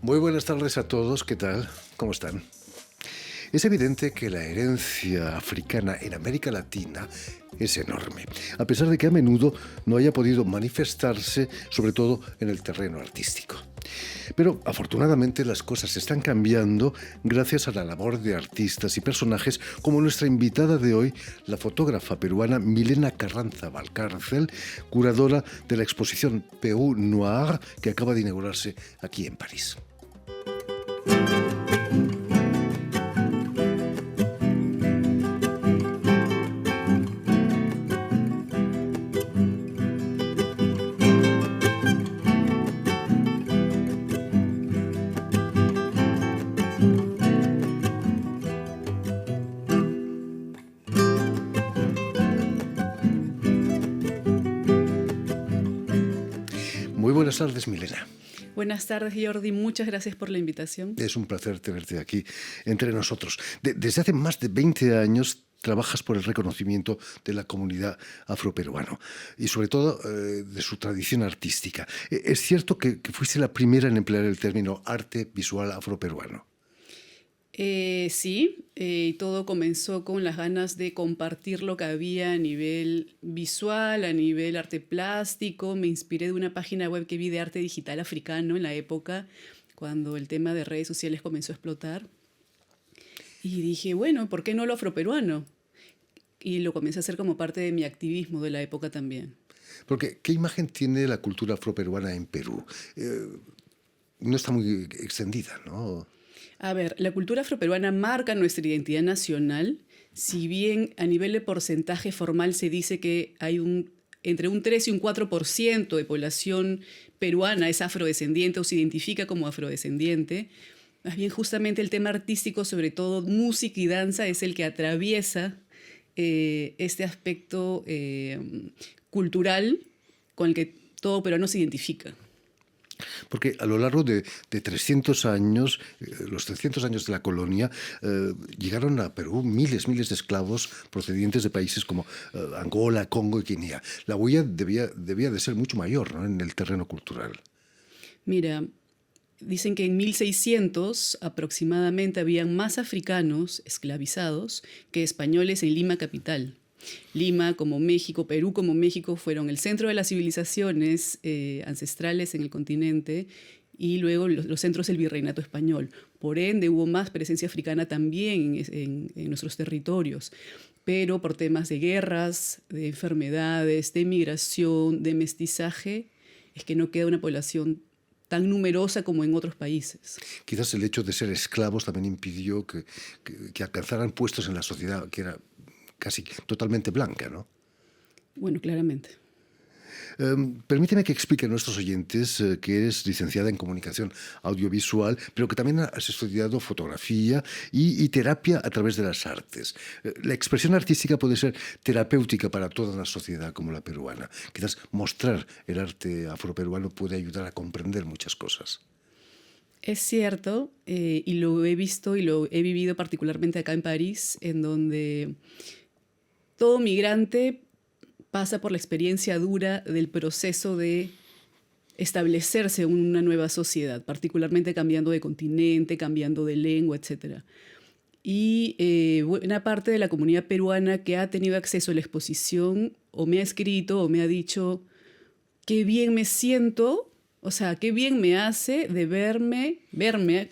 Muy buenas tardes a todos, ¿qué tal? ¿Cómo están? Es evidente que la herencia africana en América Latina es enorme, a pesar de que a menudo no haya podido manifestarse, sobre todo en el terreno artístico. Pero afortunadamente las cosas están cambiando gracias a la labor de artistas y personajes como nuestra invitada de hoy, la fotógrafa peruana Milena Carranza Valcárcel, curadora de la exposición Perú Noir que acaba de inaugurarse aquí en París. Muy buenas tardes, Milena. Buenas tardes, Jordi. Muchas gracias por la invitación. Es un placer tenerte aquí entre nosotros. Desde hace más de 20 años trabajas por el reconocimiento de la comunidad afroperuana y sobre todo de su tradición artística. ¿Es cierto que fuiste la primera en emplear el término arte visual afroperuano? Sí, todo comenzó con las ganas de compartir lo que había a nivel visual, a nivel arte plástico. Me inspiré de una página web que vi de arte digital africano en la época, cuando el tema de redes sociales comenzó a explotar. Y dije, bueno, ¿por qué no lo afroperuano? Y lo comencé a hacer como parte de mi activismo de la época también. Porque, ¿qué imagen tiene la cultura afroperuana en Perú? No está muy extendida, ¿no? A ver, la cultura afroperuana marca nuestra identidad nacional, si bien a nivel de porcentaje formal se dice que hay entre un 3 y un 4% de población peruana es afrodescendiente o se identifica como afrodescendiente. Más bien justamente el tema artístico, sobre todo música y danza, es el que atraviesa este aspecto cultural con el que todo peruano se identifica. Porque a lo largo de 300 años, los 300 años de la colonia, llegaron a Perú miles de esclavos procedientes de países como Angola, Congo y Guinea. La huella debía de ser mucho mayor, ¿no?, en el terreno cultural. Mira, dicen que en 1600 aproximadamente habían más africanos esclavizados que españoles en Lima capital. Lima como México, Perú como México fueron el centro de las civilizaciones ancestrales en el continente y luego los centros del virreinato español. Por ende hubo más presencia africana también en nuestros territorios, pero por temas de guerras, de enfermedades, de migración, de mestizaje, es que no queda una población tan numerosa como en otros países. Quizás el hecho de ser esclavos también impidió que alcanzaran puestos en la sociedad que era casi totalmente blanca, ¿no? Bueno, claramente. Permíteme que explique a nuestros oyentes que eres licenciada en comunicación audiovisual, pero que también has estudiado fotografía y terapia a través de las artes. La expresión artística puede ser terapéutica para toda la sociedad como la peruana. Quizás mostrar el arte afroperuano puede ayudar a comprender muchas cosas. Es cierto, y lo he visto y lo he vivido particularmente acá en París, en donde todo migrante pasa por la experiencia dura del proceso de establecerse en una nueva sociedad, particularmente cambiando de continente, cambiando de lengua, etc. Y buena parte de la comunidad peruana que ha tenido acceso a la exposición o me ha escrito o me ha dicho qué bien me siento, o sea, qué bien me hace de verme,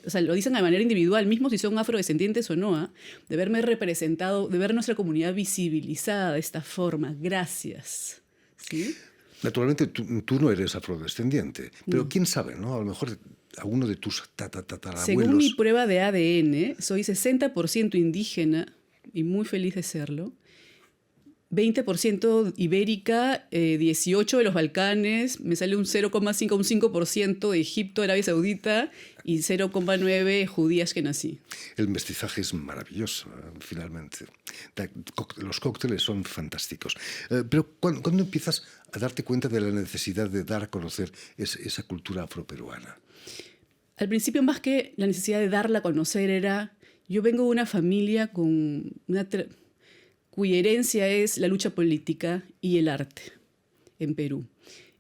o sea, lo dicen de manera individual, mismo si son afrodescendientes o no, de verme representado, de ver nuestra comunidad visibilizada de esta forma. Gracias. ¿Sí? Naturalmente, tú no eres afrodescendiente, pero No. quién sabe, ¿no? A lo mejor alguno de tus Según mi tatarabuelos. prueba de ADN, soy 60% indígena y muy feliz de serlo. 20% ibérica, 18% de los Balcanes, me sale un 0,5 a un 5% de Egipto, Arabia Saudita y 0,9% judías que nací. El mestizaje es maravilloso, finalmente. Los cócteles son fantásticos. Pero ¿cuándo empiezas a darte cuenta de la necesidad de dar a conocer esa cultura afroperuana? Al principio, más que la necesidad de darla a conocer, yo vengo de una familia cuya herencia es la lucha política y el arte en Perú.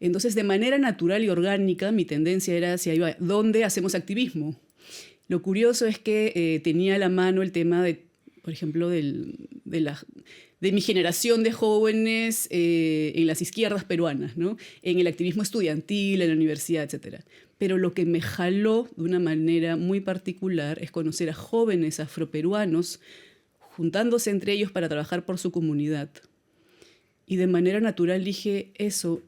Entonces, de manera natural y orgánica, mi tendencia era hacia ahí, ¿dónde hacemos activismo? Lo curioso es que tenía a la mano el tema de, por ejemplo, de mi generación de jóvenes en las izquierdas peruanas, ¿no? En el activismo estudiantil, en la universidad, etc. Pero lo que me jaló de una manera muy particular es conocer a jóvenes afroperuanos juntándose entre ellos para trabajar por su comunidad. Y de manera natural dije, eso,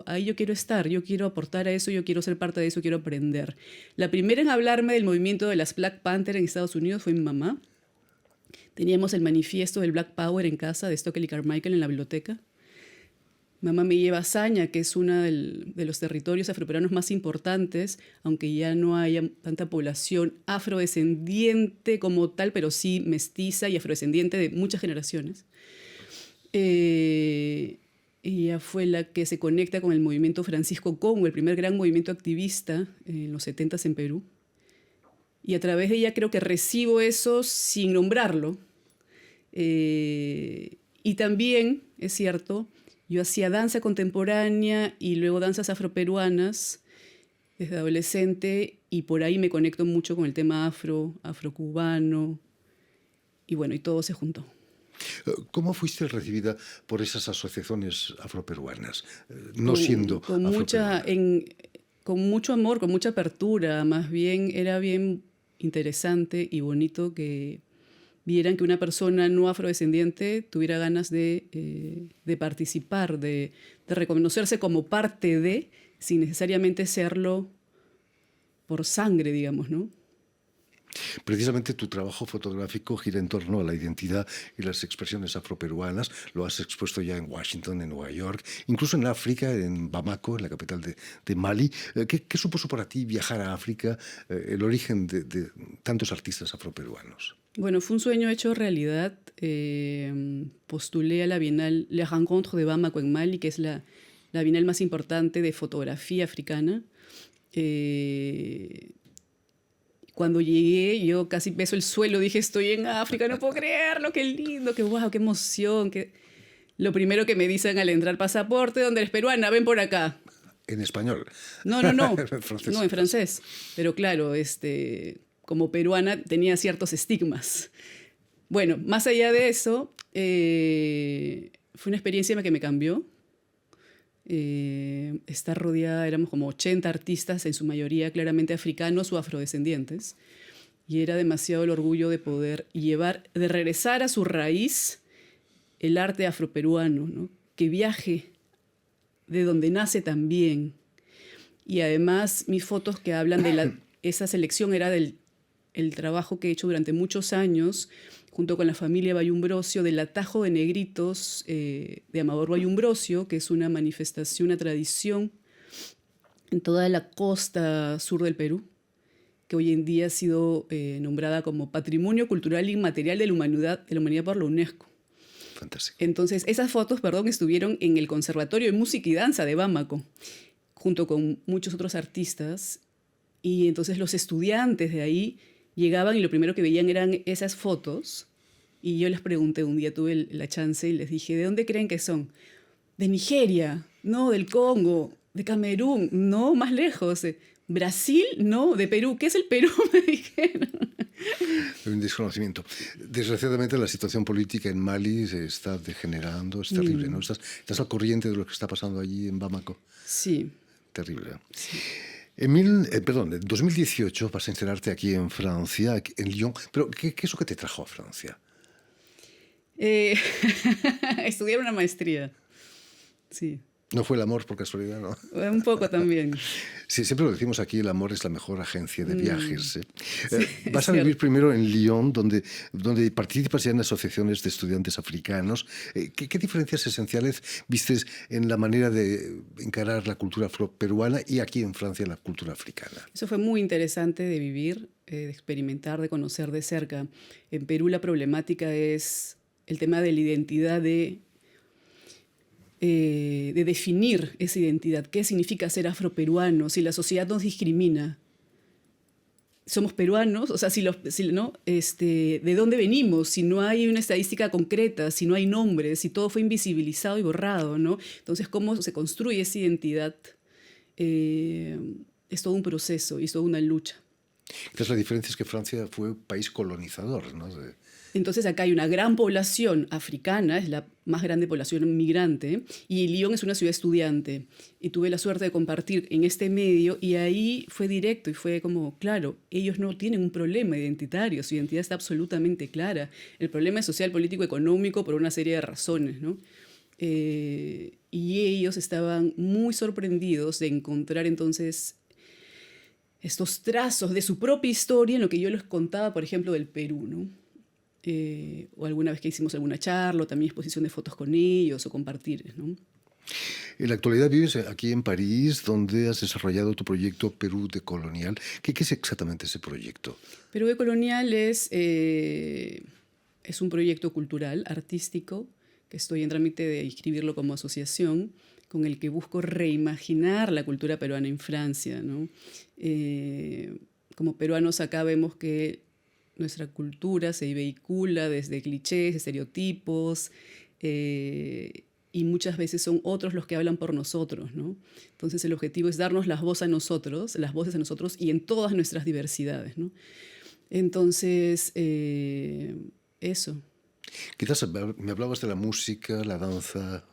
ahí yo quiero estar, yo quiero aportar a eso, yo quiero ser parte de eso, quiero aprender. La primera en hablarme del movimiento de las Black Panther en Estados Unidos fue mi mamá. Teníamos el manifiesto del Black Power en casa de Stokely Carmichael en la biblioteca. Mamá me lleva a Saña, que es uno de los territorios afroperuanos más importantes, aunque ya no haya tanta población afrodescendiente como tal, pero sí mestiza y afrodescendiente de muchas generaciones. Ella fue la que se conecta con el movimiento Francisco Congo, el primer gran movimiento activista en los 70s en Perú. Y a través de ella creo que recibo eso sin nombrarlo. Y también, es cierto, yo hacía danza contemporánea y luego danzas afroperuanas desde adolescente y por ahí me conecto mucho con el tema afrocubano y bueno, y todo se juntó. ¿Cómo fuiste recibida por esas asociaciones afroperuanas, no siendo afroperuana? Con mucho amor, con mucha apertura, más bien era bien interesante y bonito que vieran que una persona no afrodescendiente tuviera ganas de participar, de reconocerse como parte de, sin necesariamente serlo por sangre, digamos, ¿no? Precisamente tu trabajo fotográfico gira en torno a la identidad y las expresiones afroperuanas. Lo has expuesto ya en Washington, en Nueva York, incluso en África, en Bamako, en la capital de Mali. ¿Qué supuso para ti viajar a África, el origen de tantos artistas afroperuanos? Bueno, fue un sueño hecho realidad. Postulé a la Bienal Les Rencontres de Bamako en Mali, que es la bienal más importante de fotografía africana. Cuando llegué, yo casi beso el suelo, dije, estoy en África, no puedo creerlo, qué lindo, qué guau, qué emoción. Lo primero que me dicen al entrar, pasaporte, ¿dónde eres peruana? Ven por acá. ¿En español? No. En francés. No, en francés. Pero claro, como peruana tenía ciertos estigmas. Bueno, más allá de eso, fue una experiencia que me cambió. Estar rodeada, éramos como 80 artistas, en su mayoría claramente africanos o afrodescendientes, y era demasiado el orgullo de poder de regresar a su raíz el arte afroperuano, ¿no? Que viaje de donde nace también. Y además mis fotos que hablan de esa selección era del trabajo que he hecho durante muchos años junto con la familia Bayumbrosio, del atajo de negritos de Amador Bayumbrosio, que es una manifestación, una tradición en toda la costa sur del Perú, que hoy en día ha sido nombrada como Patrimonio Cultural Inmaterial de la Humanidad por la UNESCO. Fantástico. Entonces, esas fotos, estuvieron en el Conservatorio de Música y Danza de Bamako, junto con muchos otros artistas, y entonces los estudiantes de ahí llegaban y lo primero que veían eran esas fotos y yo les pregunté, un día tuve la chance y les dije, ¿de dónde creen que son? De Nigeria, no, del Congo, de Camerún, no, más lejos, Brasil, no, de Perú, ¿qué es el Perú? Me dijeron. Un desconocimiento. Desgraciadamente la situación política en Mali se está degenerando, es terrible, ¿no? Estás al corriente de lo que está pasando allí en Bamako. Sí. Terrible. Sí. En 2018 vas a enterarte aquí en Francia, en Lyon. Pero, ¿qué es lo que te trajo a Francia? Estudiar una maestría. Sí. No fue el amor por casualidad, ¿no? Un poco también. Sí, siempre lo decimos aquí, el amor es la mejor agencia de viajes. Sí, vas a vivir primero en Lyon, donde participas ya en asociaciones de estudiantes africanos. ¿Qué diferencias esenciales vistes en la manera de encarar la cultura afroperuana y aquí en Francia la cultura africana? Eso fue muy interesante de vivir, de experimentar, de conocer de cerca. En Perú la problemática es el tema de la identidad de definir esa identidad. ¿Qué significa ser afroperuano? Si la sociedad nos discrimina, somos peruanos, o sea, ¿no? ¿De dónde venimos? Si no hay una estadística concreta, si no hay nombres, si todo fue invisibilizado y borrado, ¿no? Entonces, ¿cómo se construye esa identidad? Es todo un proceso y es toda una lucha. Entonces, la diferencia es que Francia fue país colonizador, ¿no? Entonces acá hay una gran población africana, es la más grande población migrante, y Lyon es una ciudad estudiante. Y tuve la suerte de compartir en este medio y ahí fue directo y fue como, claro, ellos no tienen un problema identitario, su identidad está absolutamente clara. El problema es social, político, económico por una serie de razones, ¿no? Y ellos estaban muy sorprendidos de encontrar entonces estos trazos de su propia historia en lo que yo les contaba, por ejemplo, del Perú, ¿no? O alguna vez que hicimos alguna charla, o también exposición de fotos con ellos o compartir, ¿no? En la actualidad vives aquí en París, donde has desarrollado tu proyecto Perú Decolonial. ¿Qué es exactamente ese proyecto? Perú Decolonial es un proyecto cultural, artístico, que estoy en trámite de inscribirlo como asociación, con el que busco reimaginar la cultura peruana en Francia, ¿no? Como peruanos acá vemos que nuestra cultura se vehicula desde clichés, estereotipos, y muchas veces son otros los que hablan por nosotros, ¿no? Entonces el objetivo es darnos las voces a nosotros y en todas nuestras diversidades, ¿no? Entonces, eso. Quizás me hablabas de la música, la danza.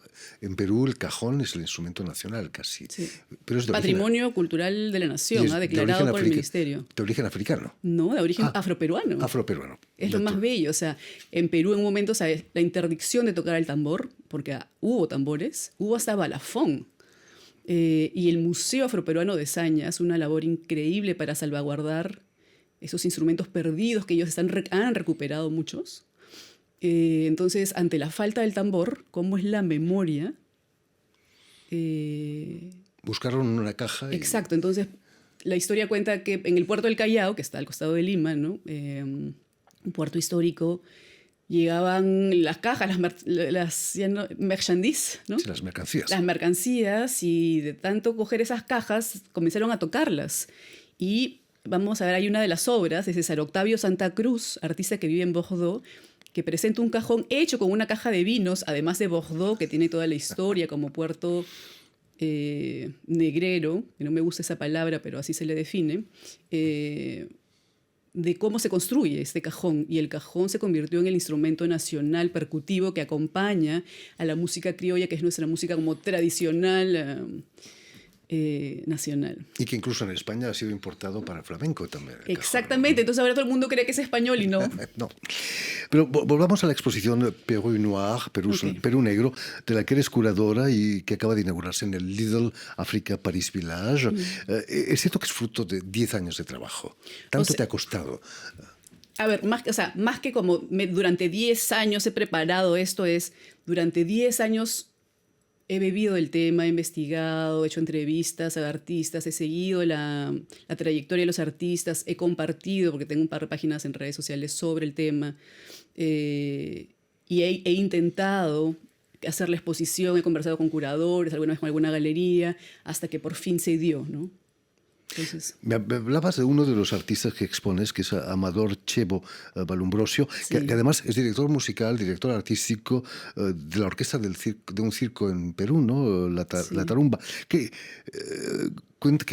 En Perú el cajón es el instrumento nacional casi. Sí. Pero es de Patrimonio Cultural de la Nación, declarado por el Ministerio. ¿De origen africano? No, de origen afroperuano. Afroperuano. Es lo más bello. O sea, en Perú en un momento, ¿sabes? La interdicción de tocar el tambor, porque hubo tambores, hubo hasta balafón. Y el Museo Afroperuano de Saña es una labor increíble para salvaguardar esos instrumentos perdidos que ellos han recuperado muchos. Entonces, ante la falta del tambor, ¿cómo es la memoria? Buscaron una caja. Exacto, entonces la historia cuenta que en el puerto del Callao, que está al costado de Lima, ¿no? Un puerto histórico, llegaban las cajas, las merchandise, ¿no? Sí, las mercancías. Las mercancías, y de tanto coger esas cajas, comenzaron a tocarlas. Y vamos a ver, hay una de las obras de César Octavio Santa Cruz, artista que vive en Bordeaux, que presenta un cajón hecho con una caja de vinos, además de Bordeaux, que tiene toda la historia como puerto negrero, que no me gusta esa palabra, pero así se le define, de cómo se construye este cajón. Y el cajón se convirtió en el instrumento nacional percutivo que acompaña a la música criolla, que es nuestra música como tradicional nacional. Y que incluso en España ha sido importado para el flamenco también. Exactamente, entonces ahora todo el mundo cree que es español y no. No. Pero volvamos a la exposición Perú Noir, Perú Negro, de la que eres curadora y que acaba de inaugurarse en el Lidl Africa Paris Village. Es cierto que es fruto de 10 años de trabajo. ¿Tanto te ha costado? A ver, más que como durante 10 años he preparado esto, durante 10 años he bebido el tema, he investigado, he hecho entrevistas a artistas, he seguido la trayectoria de los artistas, he compartido, porque tengo un par de páginas en redes sociales sobre el tema, y he intentado hacer la exposición, he conversado con curadores, alguna vez con alguna galería, hasta que por fin se dio, ¿no? Entonces, me hablabas de uno de los artistas que expones, que es Amador Chebo Valumbrosio, sí. que además es director musical, director artístico de la orquesta de un circo en Perú, ¿no? La Tarumba, que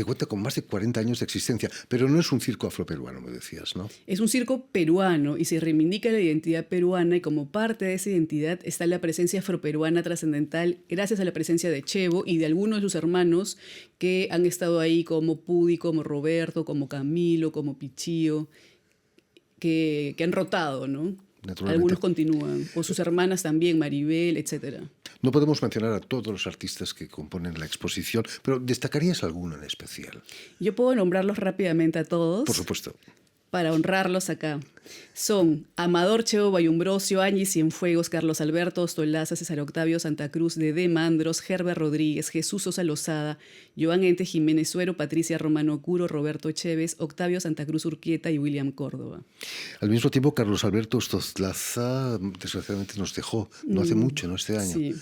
cuenta con más de 40 años de existencia, pero no es un circo afroperuano, me decías, ¿no? Es un circo peruano y se reivindica la identidad peruana, y como parte de esa identidad está la presencia afroperuana trascendental gracias a la presencia de Chebo y de algunos de sus hermanos que han estado ahí, como Pudi, como Roberto, como Camilo, como Pichío, que han rotado, ¿no? Algunos continúan, o sus hermanas también, Maribel, etc. No podemos mencionar a todos los artistas que componen la exposición, pero ¿destacarías alguno en especial? Yo puedo nombrarlos rápidamente a todos. Por supuesto. Para honrarlos acá. Son Amador Chebo Valumbrosio, Angie Cienfuegos, Carlos Alberto Ostolaza, César Octavio Santa Cruz, Dede Mandros, Herbert Rodríguez, Jesús Sosa Lozada, Joan Ente Jiménez Suero, Patricia Romano Curo, Roberto Chévez, Octavio Santa Cruz Urquieta y William Córdoba. Al mismo tiempo, Carlos Alberto Ostolaza desgraciadamente nos dejó no hace mucho, no este año. Sí.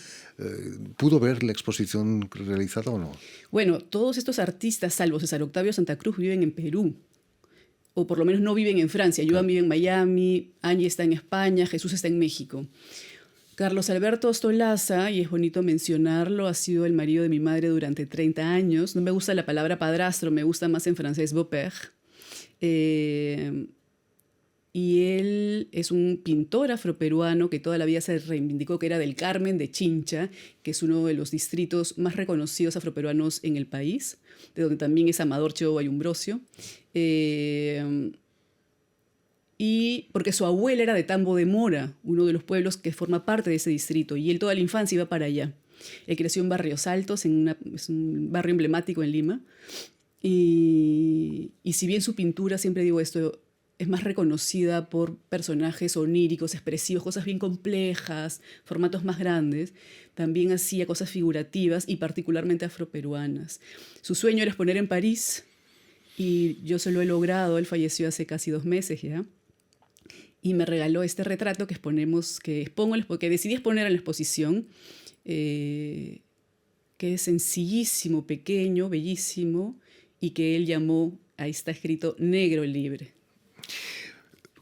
¿Pudo ver la exposición realizada o no? Bueno, todos estos artistas, salvo César Octavio Santa Cruz, viven en Perú. o por lo menos no viven en Francia. Joan vive en Miami, Angie está en España, Jesús está en México. Carlos Alberto Ostolaza, y es bonito mencionarlo, ha sido el marido de mi madre durante 30 años. No me gusta la palabra padrastro, me gusta más en francés beau-père. Y él es un pintor afroperuano que toda la vida se reivindicó que era del Carmen de Chincha, que es uno de los distritos más reconocidos afroperuanos en el país, de donde también es Amador Cheo Bayumbrosio. Y porque su abuela era de Tambo de Mora, uno de los pueblos que forma parte de ese distrito, y él toda la infancia iba para allá. Él creció en Barrios Altos, es un barrio emblemático en Lima, y si bien su pintura, siempre digo esto, es más reconocida por personajes oníricos, expresivos, cosas bien complejas, formatos más grandes, también hacía cosas figurativas y particularmente afroperuanas. Su sueño era exponer en París, y yo se lo he logrado. Él falleció hace casi 2 meses ya. Y me regaló este retrato que decidí exponer en la exposición, que es sencillísimo, pequeño, bellísimo, y que él llamó, ahí está escrito, Negro Libre.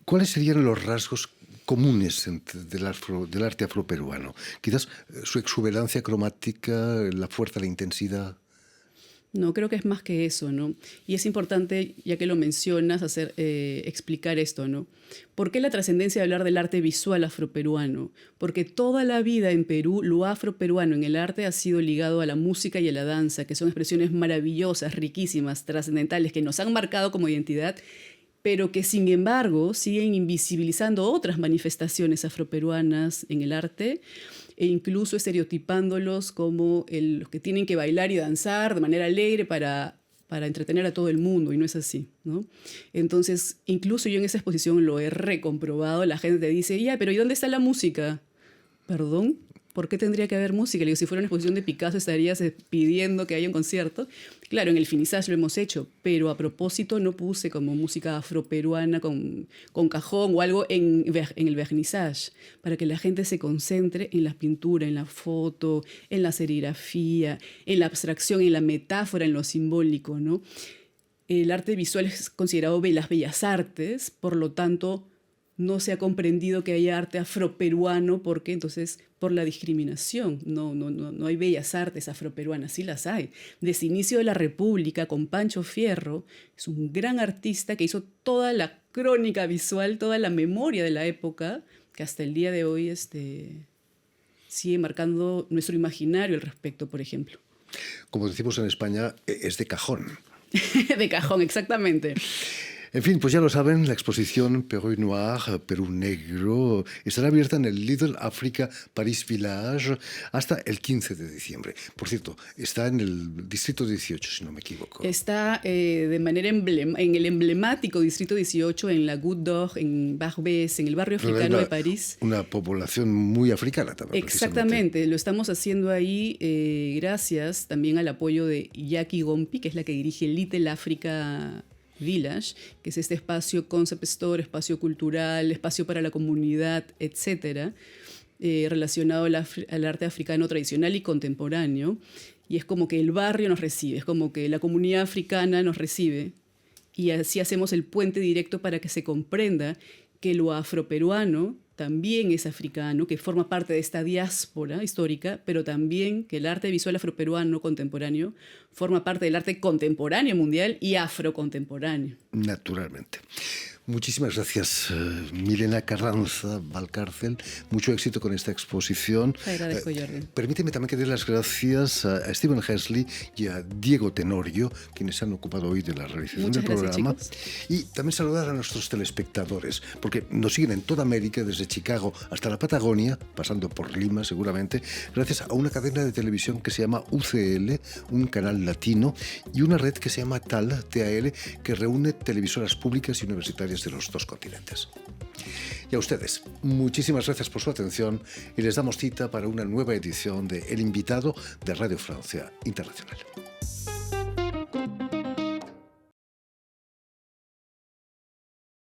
¿Cuáles serían los rasgos comunes del arte afroperuano? Quizás su exuberancia cromática, la fuerza, la intensidad. No, creo que es más que eso, ¿no? Y es importante, ya que lo mencionas, explicar esto, ¿no? ¿Por qué la trascendencia de hablar del arte visual afroperuano? Porque toda la vida en Perú, lo afroperuano en el arte ha sido ligado a la música y a la danza, que son expresiones maravillosas, riquísimas, trascendentales, que nos han marcado como identidad, pero que sin embargo siguen invisibilizando otras manifestaciones afroperuanas en el arte, e incluso estereotipándolos como los que tienen que bailar y danzar de manera alegre para entretener a todo el mundo, y no es así, ¿no? Entonces, incluso yo en esa exposición lo he recomprobado. La gente te dice, ya, pero ¿y dónde está la música? ¿Perdón? ¿Por qué tendría que haber música? Le digo, si fuera una exposición de Picasso estarías pidiendo que haya un concierto. Claro, en el Finissage lo hemos hecho, pero a propósito no puse como música afroperuana con cajón o algo en el Vernissage, para que la gente se concentre en la pintura, en la foto, en la serigrafía, en la abstracción, en la metáfora, en lo simbólico, ¿no? El arte visual es considerado de las bellas artes, por lo tanto no se ha comprendido que haya arte afroperuano, porque entonces por la discriminación no hay bellas artes afroperuanas. Sí las hay. Desde inicio de la República, con Pancho Fierro, es un gran artista que hizo toda la crónica visual, toda la memoria de la época, que hasta el día de hoy sigue marcando nuestro imaginario al respecto, por ejemplo. Como decimos en España, es de cajón. De cajón, exactamente. En fin, pues ya lo saben, la exposición Perú Noir, Perú Negro, estará abierta en el Little Africa Paris Village hasta el 15 de diciembre. Por cierto, está en el Distrito 18, si no me equivoco. Está de manera en el emblemático Distrito 18, en la Goutte d'Or, en Barbès, en el barrio africano de París. Una población muy africana también. Exactamente, lo estamos haciendo ahí gracias también al apoyo de Jackie Gompi, que es la que dirige Little Africa Village, que es este espacio concept store, espacio cultural, espacio para la comunidad, etcétera, relacionado al arte africano tradicional y contemporáneo. Y es como que el barrio nos recibe, es como que la comunidad africana nos recibe, y así hacemos el puente directo para que se comprenda que lo afroperuano también es africano, que forma parte de esta diáspora histórica, pero también que el arte visual afroperuano contemporáneo forma parte del arte contemporáneo mundial y afrocontemporáneo. Naturalmente. Muchísimas gracias, Milena Carranza Valcárcel. Mucho éxito con esta exposición. Te agradezco, Jordi. Permíteme también que dé las gracias a Steven Hesley y a Diego Tenorio, quienes se han ocupado hoy de la realización del programa. Chicos. Y también saludar a nuestros telespectadores, porque nos siguen en toda América, desde Chicago hasta la Patagonia, pasando por Lima seguramente, gracias a una cadena de televisión que se llama UCL, un canal latino, y una red que se llama TAL, que reúne televisoras públicas y universitarias de los 2 continentes. Y a ustedes, muchísimas gracias por su atención, y les damos cita para una nueva edición de El Invitado de Radio Francia Internacional.